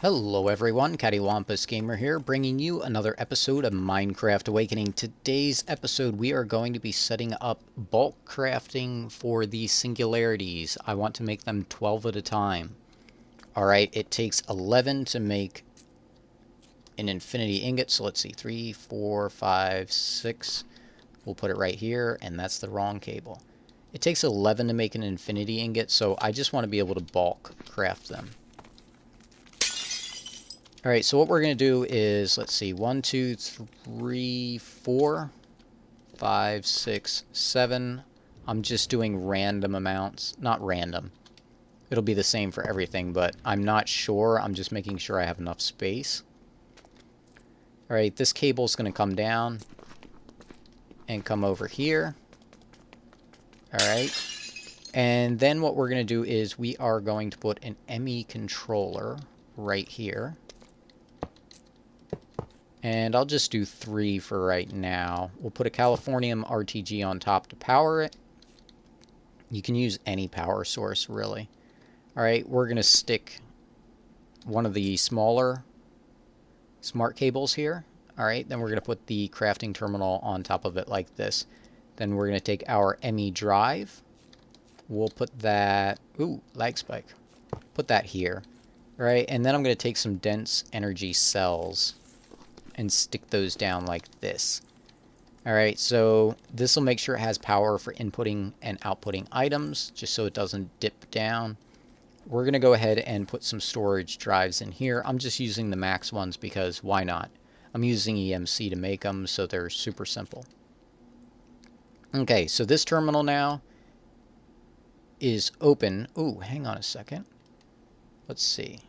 Hello everyone, CaddywhumpusGamer here, bringing you another episode of Minecraft Awakening. Today's episode we are going to be setting up bulk crafting for the Singularities. I want to make them 12 at a time. Alright, it takes 11 to make an infinity ingot, so let's see, 3, 4, 5, 6. We'll put it right here, and that's the wrong cable. It takes 11 to make an infinity ingot, so I just want to be able to bulk craft them. Alright, so what we're going to do is, let's see, 1, 2, 3, 4, 5, 6, 7. I'm just doing random amounts. Not random. It'll be the same for everything, but I'm not sure. I'm just making sure I have enough space. Alright, this cable is going to come down and come over here. Alright. And then what we're going to do is we are going to put an ME controller right here. And I'll just do 3 for right now. We'll put a Californium RTG on top to power it. You can use any power source, really. Alright, we're going to stick one of the smaller smart cables here. Alright, then we're going to put the crafting terminal on top of it like this. Then we're going to take our ME drive. We'll put that... Ooh, lag spike. Put that here. Alright, and then I'm going to take some dense energy cells and stick those down like this. Alright, so this will make sure it has power for inputting and outputting items, just so it doesn't dip down. We're going to go ahead and put some storage drives in here. I'm just using the max ones because why not? I'm using EMC to make them, so they're super simple. Okay, so this terminal now is open. Ooh, hang on a second. Let's see.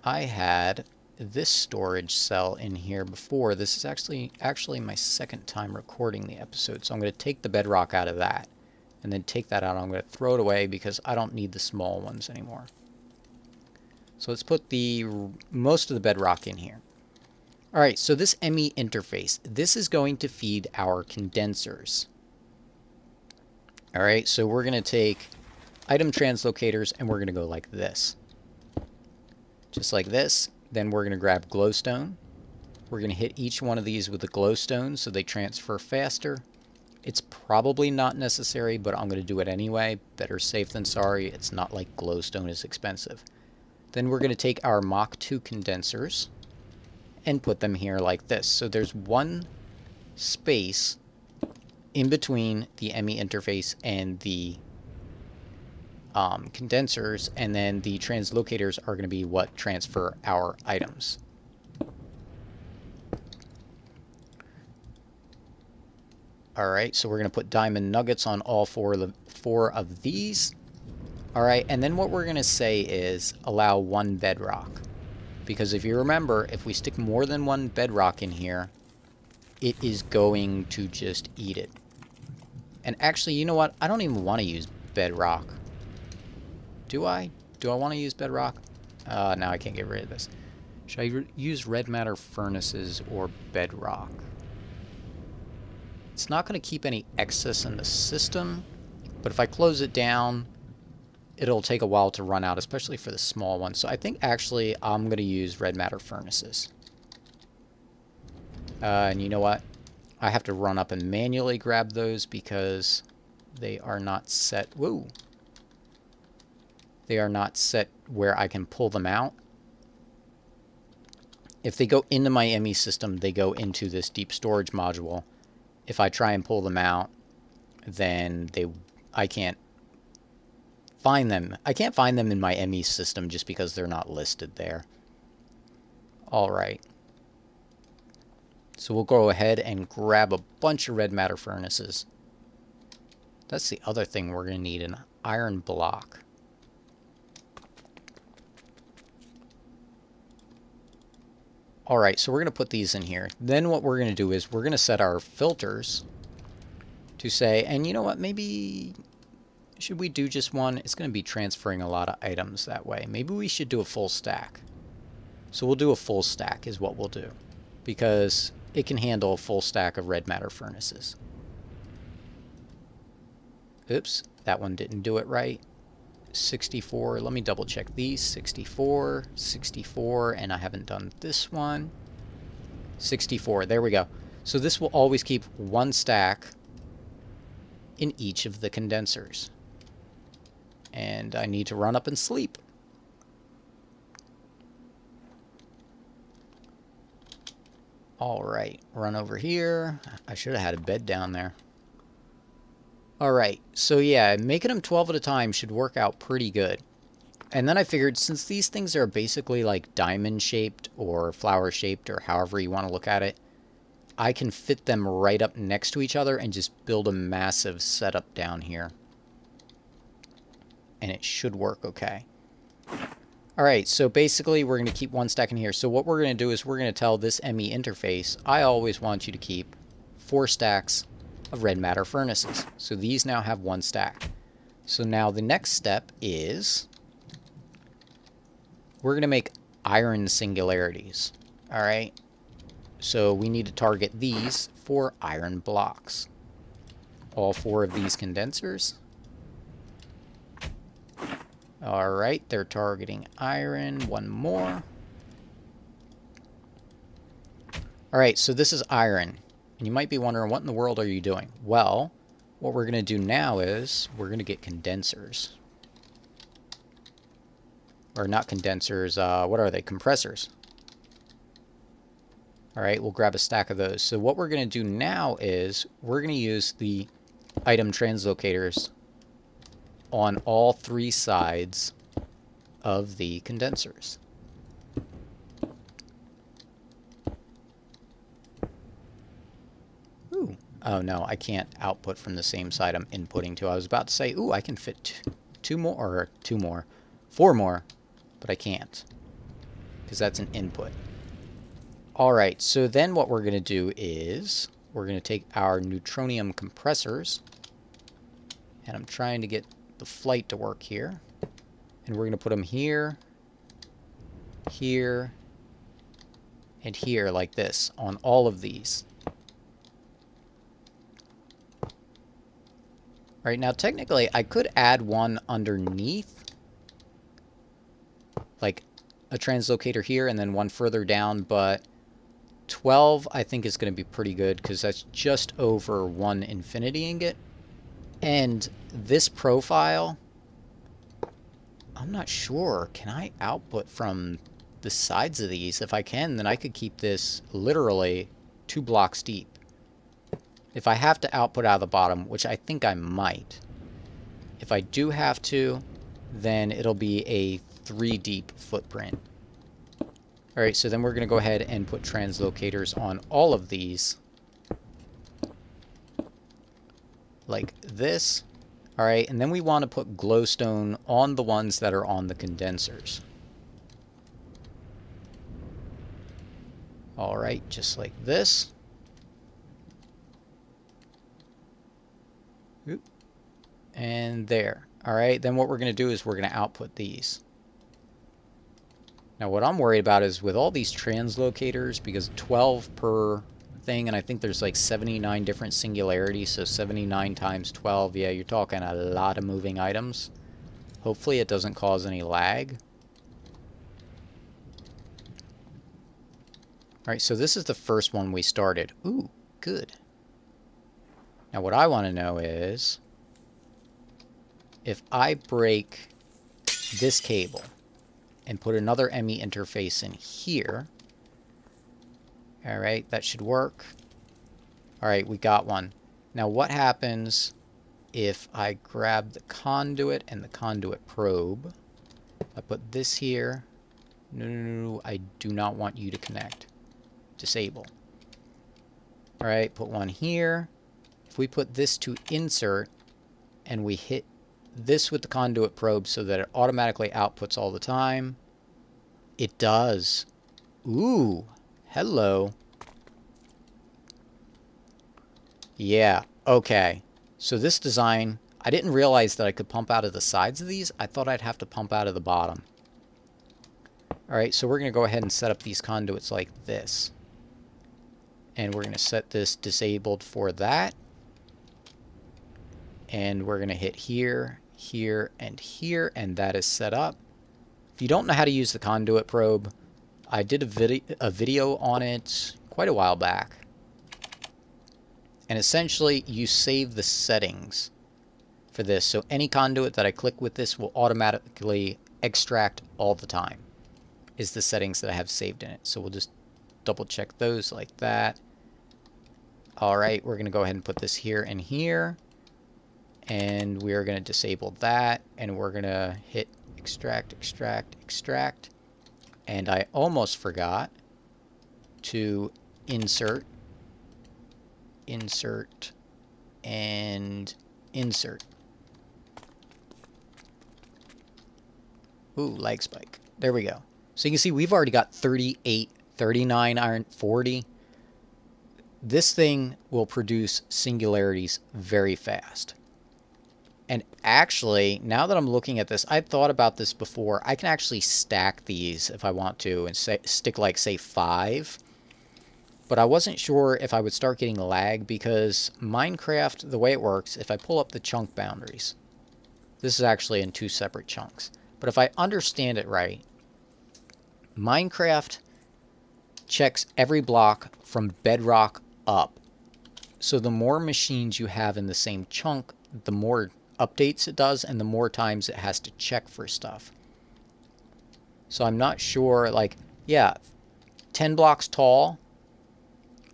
I had this storage cell in here before. This is actually my second time recording the episode, so I'm going to take the bedrock out of that and then take that out. I'm going to throw it away because I don't need the small ones anymore. So let's put the most of the bedrock in here. Alright, so this ME interface, this is going to feed our condensers. Alright, so we're going to take item translocators and we're going to go like this. Just like this. Then we're going to grab glowstone. We're going to hit each one of these with a glowstone so they transfer faster. It's probably not necessary, but I'm going to do it anyway. Better safe than sorry. It's not like glowstone is expensive. Then we're going to take our Mach 2 condensers and put them here like this. So there's one space in between the ME interface and the condensers, and then the translocators are going to be what transfer our items. Alright, so we're going to put diamond nuggets on all four of these. Alright, and then what we're going to say is allow 1 bedrock. Because if you remember, if we stick more than 1 bedrock in here, it is going to just eat it. And actually, you know what? I don't even want to use bedrock. Do I? Do I want to use bedrock? Now I can't get rid of this. Should I use red matter furnaces or bedrock? It's not going to keep any excess in the system, but if I close it down, it'll take a while to run out, especially for the small ones. So I think actually I'm going to use red matter furnaces. And you know what? I have to run up and manually grab those because they are not set. Whoa! They are not set where I can pull them out. If they go into my ME system, they go into this deep storage module. If I try and pull them out, then I can't find them. I can't find them in my ME system just because they're not listed there. Alright. So we'll go ahead and grab a bunch of red matter furnaces. That's the other thing we're going to need, an iron block. Alright, so we're going to put these in here. Then what we're going to do is we're going to set our filters to say, and you know what, maybe should we do just one? It's going to be transferring a lot of items that way. Maybe we should do a full stack. So we'll do a full stack is what we'll do, because it can handle a full stack of red matter furnaces. Oops, that one didn't do it right. 64. Let me double check these. 64, 64, and I haven't done this one. 64. There we go. So this will always keep one stack in each of the condensers. And I need to run up and sleep. Alright, run over here. I should have had a bed down there. Alright, so yeah, making them 12 at a time should work out pretty good. And then I figured, since these things are basically like diamond-shaped or flower-shaped or however you want to look at it, I can fit them right up next to each other and just build a massive setup down here. And it should work okay. Alright, so basically we're going to keep one stack in here. So what we're going to do is we're going to tell this ME interface, I always want you to keep 4 stacks of red matter furnaces. So these now have 1 stack. So now the next step is we're going to make iron singularities. Alright, so we need to target these for iron blocks. All 4 of these condensers. Alright, they're targeting iron. 1 more. Alright, so this is iron. And you might be wondering, what in the world are you doing? Well, what we're going to do now is we're going to get condensers. Or not condensers, what are they? Compressors. Alright, we'll grab a stack of those. So what we're going to do now is we're going to use the item translocators on all 3 sides of the condensers. Ooh. Oh no, I can't output from the same side I'm inputting to. I was about to say, ooh, I can fit 4 more, but I can't, because that's an input. Alright, so then what we're going to do is we're going to take our neutronium compressors, and I'm trying to get the flight to work here, and we're going to put them here, here, and here, like this, on all of these. Alright, now technically I could add one underneath, like a translocator here and then one further down, but 12 I think is going to be pretty good because that's just over 1 infinity ingot. And this profile, I'm not sure. Can I output from the sides of these? If I can, then I could keep this literally 2 blocks deep. If I have to output out of the bottom, which I think I might, if I do have to, then it'll be a 3 deep footprint. Alright, so then we're going to go ahead and put translocators on all of these. Like this. Alright, and then we want to put glowstone on the ones that are on the condensers. Alright, just like this. Oop. And there. Alright, then what we're going to do is we're going to output these. Now what I'm worried about is with all these translocators, because 12 per thing, and I think there's like 79 different singularities, so 79 times 12, yeah, you're talking a lot of moving items. Hopefully it doesn't cause any lag. Alright, so this is the first one we started. Ooh, good. Now what I want to know is, if I break this cable and put another ME interface in here, alright, that should work. Alright, we got one. Now what happens if I grab the conduit and the conduit probe? I put this here. No, I do not want you to connect. Disable. Alright, put one here. If we put this to insert and we hit this with the conduit probe so that it automatically outputs all the time, it does. Ooh, hello. Yeah, okay. So this design, I didn't realize that I could pump out of the sides of these. I thought I'd have to pump out of the bottom. Alright, so we're going to go ahead and set up these conduits like this. And we're going to set this disabled for that. And we're going to hit here, here, and here, and that is set up. If you don't know how to use the conduit probe, I did a video on it quite a while back. And essentially, you save the settings for this. So any conduit that I click with this will automatically extract all the time, is the settings that I have saved in it. So we'll just double check those like that. All right, we're going to go ahead and put this here and here. And we are going to disable that. And we're going to hit extract, extract, extract. And I almost forgot to insert, insert, and insert. Ooh, lag spike. There we go. So you can see we've already got 38, 39 iron, 40. This thing will produce singularities very fast. And actually, now that I'm looking at this, I've thought about this before. I can actually stack these if I want to and stick like, say, 5. But I wasn't sure if I would start getting lag because Minecraft, the way it works, if I pull up the chunk boundaries, this is actually in 2 separate chunks. But if I understand it right, Minecraft checks every block from bedrock up. So the more machines you have in the same chunk, the more updates it does and the more times it has to check for stuff. So I'm not sure, like, yeah, 10 blocks tall,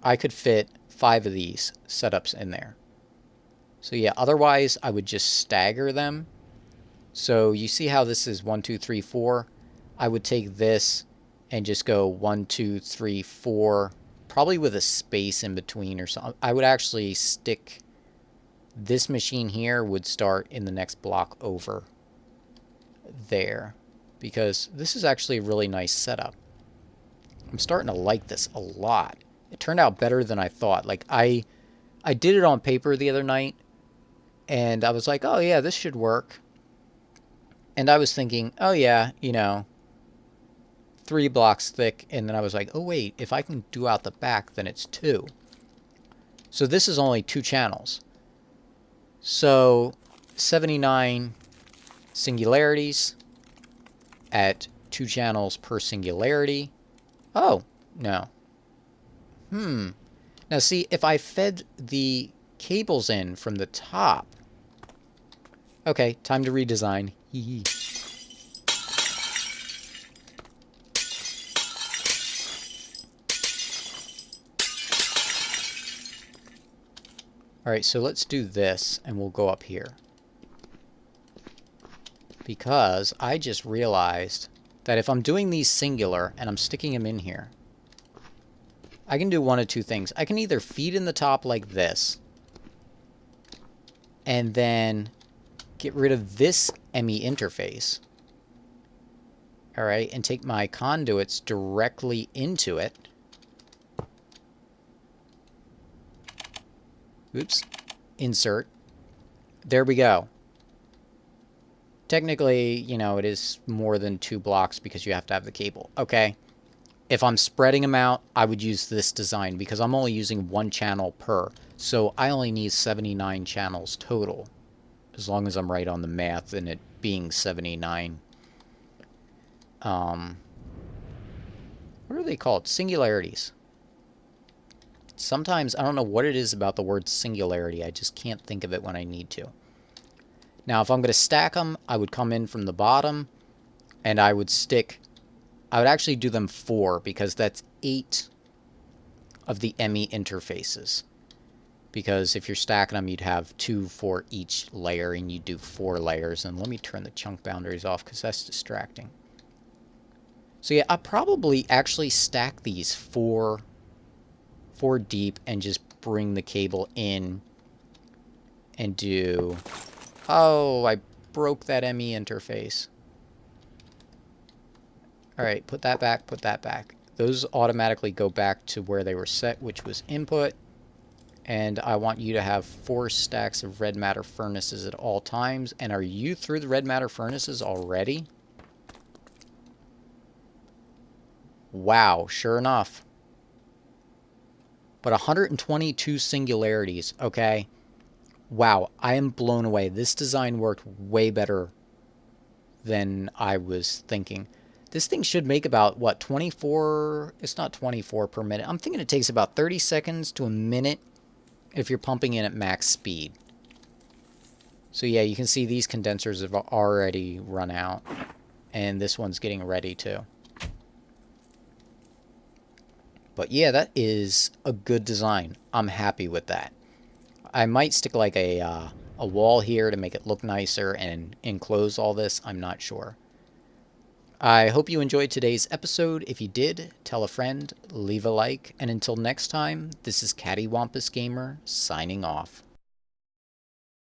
I could fit 5 of these setups in there. So yeah, otherwise I would just stagger them. So you see how this is 1, 2, 3, 4? I would take this and just go 1, 2, 3, 4, probably with a space in between or something. I would actually stick this machine here would start in the next block over there because this is actually a really nice setup. I'm starting to like this a lot. It turned out better than I thought. Like I did it on paper the other night and I was like, oh yeah, this should work. And I was thinking, oh yeah, you know, 3 blocks thick. And then I was like, oh wait, if I can do out the back, then it's 2. So this is only 2 channels. So 79 singularities at 2 channels per singularity. Oh, no. Now see, if I fed the cables in from the top. Okay, time to redesign. Hee. Alright, so let's do this, and we'll go up here. Because I just realized that if I'm doing these singular, and I'm sticking them in here, I can do one of 2 things. I can either feed in the top like this, and then get rid of this ME interface. Alright, and take my conduits directly into it. Oops. Insert. There we go. Technically, you know, it is more than 2 blocks because you have to have the cable. Okay. If I'm spreading them out, I would use this design because I'm only using 1 channel per. So I only need 79 channels total. As long as I'm right on the math and it being 79. What are they called? Singularities. Sometimes, I don't know what it is about the word singularity. I just can't think of it when I need to. Now, if I'm going to stack them, I would come in from the bottom, and I would stick... I would actually do them 4, because that's 8 of the ME interfaces. Because if you're stacking them, you'd have 2 for each layer, and you do 4 layers. And let me turn the chunk boundaries off, because that's distracting. So yeah, I'll probably actually stack these 4 deep and just bring the cable in and do... Oh, I broke that ME interface. Alright, put that back, put that back. Those automatically go back to where they were set, which was input. And I want you to have 4 stacks of red matter furnaces at all times. And are you through the red matter furnaces already? Wow, sure enough. But 122 singularities, okay? Wow, I am blown away. This design worked way better than I was thinking. This thing should make about, what, 24? It's not 24 per minute. I'm thinking it takes about 30 seconds to a minute if you're pumping in at max speed. So yeah, you can see these condensers have already run out. And this one's getting ready too. But yeah, that is a good design. I'm happy with that. I might stick like a wall here to make it look nicer and enclose all this. I'm not sure. I hope you enjoyed today's episode. If you did, tell a friend, leave a like, and until next time, this is CaddywhumpusGamer signing off.